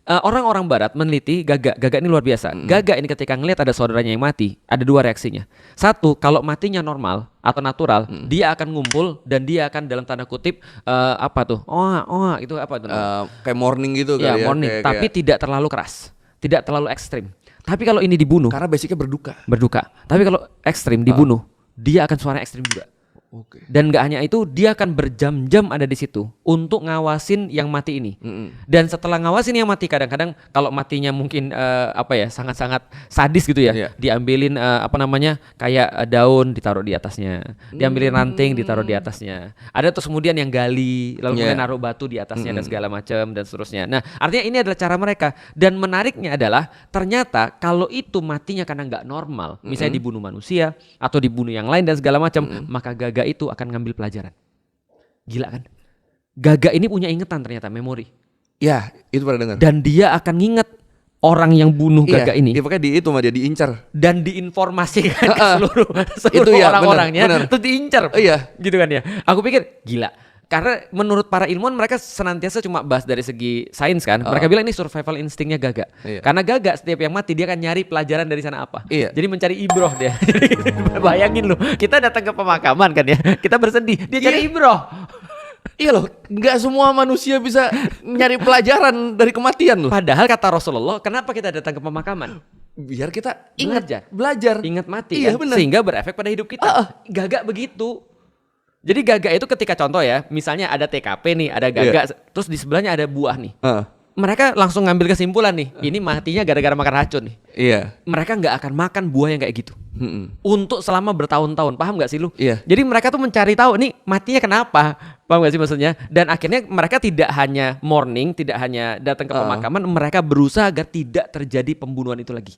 Orang-orang barat meneliti Gaga. Gaga ini luar biasa. Gaga ini ketika ngelihat ada saudaranya yang mati, ada dua reaksinya. Satu, kalau matinya normal atau natural, dia akan ngumpul dan dia akan dalam tanda kutip apa tuh? Oh, itu apa tuh? Kayak morning gitu Ya, kali ya. morning, Kayak, tapi tidak terlalu keras, tidak terlalu ekstrim. Tapi kalau ini dibunuh, karena basicnya berduka. Tapi kalau ekstrim dibunuh, dia akan suara ekstrim juga. Oke. Dan gak hanya itu, dia akan berjam-jam ada di situ untuk ngawasin yang mati ini. Dan setelah ngawasin yang mati, kadang-kadang kalau matinya mungkin sangat-sangat sadis gitu ya, Iya. diambilin kayak daun ditaruh di atasnya, diambilin ranting ditaruh di atasnya. Ada terus kemudian yang gali, lalu kemudian naruh batu di atasnya dan segala macam dan seterusnya. Nah, artinya ini adalah cara mereka. Dan menariknya adalah ternyata kalau itu matinya karena nggak normal, misalnya dibunuh manusia atau dibunuh yang lain dan segala macam, maka Gaga itu akan ngambil pelajaran. Gila kan? Gaga ini punya ingatan ternyata, memori. Ya, itu pernah dengar. Dan dia akan nginget orang yang bunuh Gaga ini. Iya, pokoknya di itu mah dia diincar. Dan diinformasikan ke seluruh Itu ya, orang-orangnya, bener. terus diincar. Iya. Gitu kan ya. Aku pikir gila. Karena menurut para ilmuwan mereka senantiasa cuma bahas dari segi sains kan. Mereka bilang ini survival instingnya Gaga. Iya. Karena Gaga setiap yang mati dia akan nyari pelajaran dari sana apa. Iya. Jadi mencari ibroh dia. Bayangin lu, kita datang ke pemakaman kan ya. Kita bersedih, dia cari ibroh. Iya loh, nggak semua manusia bisa nyari pelajaran dari kematian loh. Padahal kata Rasulullah, kenapa kita datang ke pemakaman? Biar kita ingat Belajar. belajar. Ingat mati Iya, kan? bener. Sehingga berefek pada hidup kita. Gaga begitu. Jadi Gaga itu ketika contoh ya, misalnya ada TKP nih, ada Gaga, terus di sebelahnya ada buah nih. Mereka langsung ngambil kesimpulan nih, ini matinya gara-gara makan racun nih. Iya. Mereka nggak akan makan buah yang kayak gitu. Untuk selama bertahun-tahun, paham nggak sih lu? Iya. Jadi mereka tuh mencari tahu nih matinya kenapa, paham nggak sih maksudnya? Dan akhirnya mereka tidak hanya mourning, tidak hanya datang ke pemakaman, mereka berusaha agar tidak terjadi pembunuhan itu lagi.